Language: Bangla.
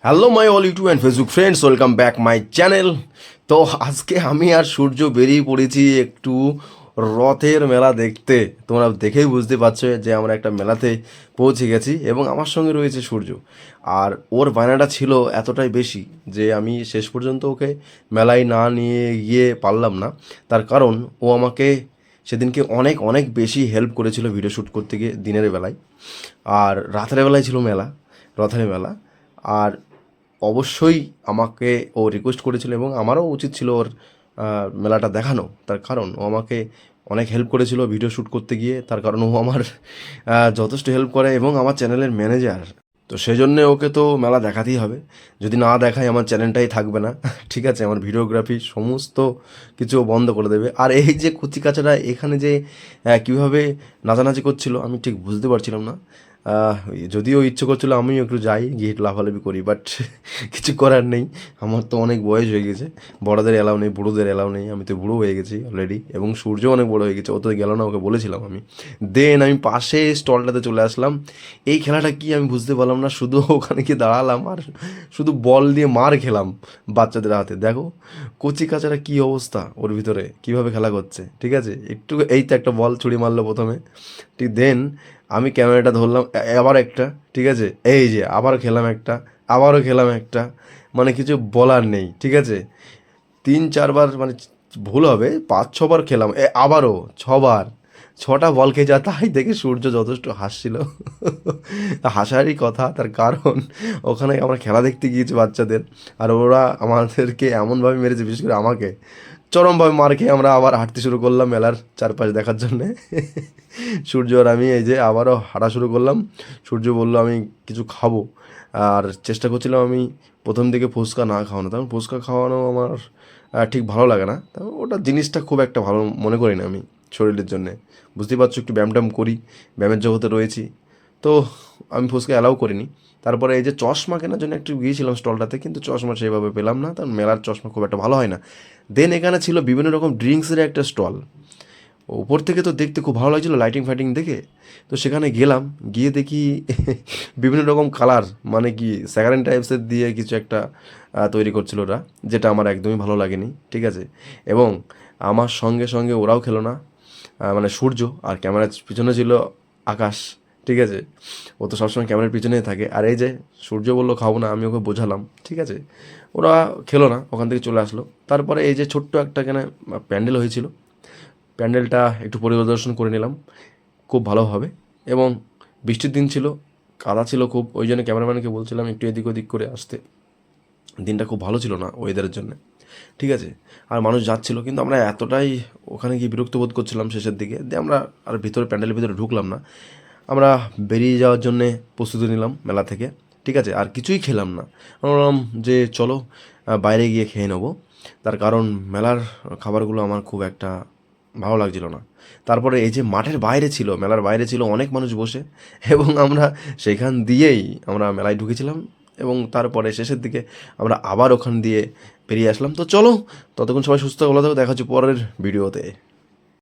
Hello my all YouTube and Facebook friends, welcome back my channel. তো আজকে আমি আর সূর্য বেরিয়ে পড়েছি একটু রথের মেলা দেখতে। তোমরা দেখেই বুঝতে পারছো যে আমরা একটা মেলাতে পৌঁছে গেছি এবং আমার সঙ্গে রয়েছে সূর্য। আর ওর বায়নাটা ছিল এতটাই বেশি যে আমি শেষ পর্যন্ত ওকে মেলায় না নিয়ে গিয়ে পারলাম না। তার কারণ ও আমাকে সেদিনকে অনেক অনেক বেশি হেল্প করেছিল ভিডিও শ্যুট করতে গিয়ে দিনের বেলায়। আর রাতের বেলায় ছিল মেলা, রথের মেলা। আর অবশ্যই আমাকে ও রিকোয়েস্ট করেছিল এবং আমারও উচিত ছিল ওর মেলাটা দেখানো। তার কারণ ও আমাকে অনেক হেল্প করেছিল ভিডিও শ্যুট করতে গিয়ে। তার কারণ ও আমার যথেষ্ট হেল্প করে এবং আমার চ্যানেলের ম্যানেজার। তো সেজন্যে ওকে তো মেলা দেখাতেই হবে। যদি না দেখাই আমার চ্যানেলটাই থাকবে না। ঠিক আছে, আমার ভিডিওগ্রাফি সমস্ত কিছু ও বন্ধ করে দেবে। আর এই যে কচিকাচারা এখানে যে কীভাবে নাচানাচি করছিল আমি ঠিক বুঝতে পারছিলাম না। যদিও ইচ্ছে করছিলো আমিও একটু যাই, গিয়ে একটু লাফালাফি করি, বাট কিছু করার নেই। আমার তো অনেক বয়স হয়ে গেছে, বড়দের এলাও নেই, বুড়োদের এলাও নেই। আমি তো বুড়ো হয়ে গেছি অলরেডি এবং সূর্য অনেক বড় হয়ে গেছে, ও তো গেল না, ওকে বলেছিলাম আমি। দেন আমি পাশে স্টলটাতে চলে আসলাম। এই খেলাটা কি আমি বুঝতে পারলাম না, শুধু ওখানে গিয়ে দাঁড়ালাম আর শুধু বল দিয়ে মার খেলাম বাচ্চাদের হাতে। দেখো কচি কাচারা কী অবস্থা, ওর ভিতরে কীভাবে খেলা করছে। ঠিক আছে, একটু এই তো একটা বল ছুড়ি মারলো প্রথমে, ঠিক দেন আমি ক্যামেরাটা ধরলাম, আবার একটা, ঠিক আছে, এই যে আবার খেলাম একটা, আবারও খেলাম একটা, মানে কিছু বলার নেই। ঠিক আছে, 3-4 বার, মানে ভুল হবে, 5-6 বার খেলাম, আবারও 6 বার, 6টা বল খেয়ে যা। তাই দেখে সূর্য যথেষ্ট হাসছিল। হাসারই কথা, তার কারণ ওখানে আমরা খেলা দেখতে গিয়েছি বাচ্চাদের, আর ওরা আমাদেরকে এমনভাবে মেরেছে, বিশেষ করে আমাকে চরমভাবে মার খেয়ে আমরা আবার হাঁটতে শুরু করলাম মেলার চারপাশ দেখার জন্যে। সূর্য আর আমি এই যে আবারও হাঁটা শুরু করলাম। সূর্য বলল আমি কিছু খাবো, আর চেষ্টা করছিলাম আমি প্রথম দিকে ফুচকা না খাওয়ানো, তখন ফুচকা খাওয়ানো আমার ঠিক ভালো লাগে না। তখন ওটা জিনিসটা খুব একটা ভালো মনে করি না আমি শরীরের জন্যে। বুঝতেই পারছো, একটু ব্যায়াম ট্যায়াম করি, ব্যায়ামের জগতে রয়েছি, তো আমি ফুচকা অ্যালাউ করিনি। তারপরে এই যে চশমা কেনার জন্য একটু গিয়েছিলাম স্টলটাতে, কিন্তু চশমা সেভাবে পেলাম না, কারণ মেলার চশমা খুব একটা ভালো হয় না। দেন এখানে ছিল বিভিন্ন রকম ড্রিঙ্কসের একটা স্টল। উপর থেকে তো দেখতে খুব ভালো লাগছিলো লাইটিং ফাইটিং দেখে। তো সেখানে গেলাম, গিয়ে দেখি বিভিন্ন রকম কালার, মানে কি স্যাকারিন টাইপসের দিয়ে কিছু একটা তৈরি করছিল ওরা, যেটা আমার একদমই ভালো লাগেনি। ঠিক আছে, এবং আমার সঙ্গে সঙ্গে ওরাও খেলো না, মানে সূর্য। আর ক্যামেরার পিছনে ছিল আকাশ। ঠিক আছে, ও তো সবসময় ক্যামেরার পিছনেই থাকে। আর এই যে সূর্য বললো খাবো না, আমি ওকে বোঝালাম, ঠিক আছে, ওরা খেলো না, ওখান থেকে চলে আসলো। তারপরে এই যে ছোট্ট একটা কেন প্যান্ডেল হয়েছিল, প্যান্ডেলটা একটু পরিদর্শন করে নিলাম খুব ভালোভাবে। এবং বৃষ্টির দিন ছিল, কাদা ছিল খুব, ওই জন্য ক্যামেরাম্যানকে বলছিলাম একটু এদিক ওদিক করে আসতে। দিনটা খুব ভালো ছিল না ওয়েদারের জন্য। ঠিক আছে, আর মানুষ যাচ্ছিল, কিন্তু আমরা এতটাই ওখানে গিয়ে বিরক্ত বোধ করছিলাম শেষের দিকে, দিয়ে আমরা আর ভিতরে প্যান্ডেলের ভিতরে ঢুকলাম না। আমরা বেরিয়ে যাওয়ার জন্যে প্রস্তুতি নিলাম মেলা থেকে। ঠিক আছে, আর কিছুই খেলাম না। আমরা বললাম যে চলো বাইরে গিয়ে খেয়ে নেবো। তার কারণ মেলার খাবারগুলো আমার খুব একটা ভালো লাগছিল না। তারপরে এই যে মাঠের বাইরে ছিল, মেলার বাইরে ছিল অনেক মানুষ বসে, এবং আমরা সেখান দিয়েই আমরা মেলায় ঢুকেছিলাম। এবং তারপরে শেষের দিকে আমরা আবার ওখান দিয়ে বেরিয়ে আসলাম। তো চলো, ততক্ষণ সবাই সুস্থ ভালো থাকো, দেখা হচ্ছে পরের ভিডিওতে।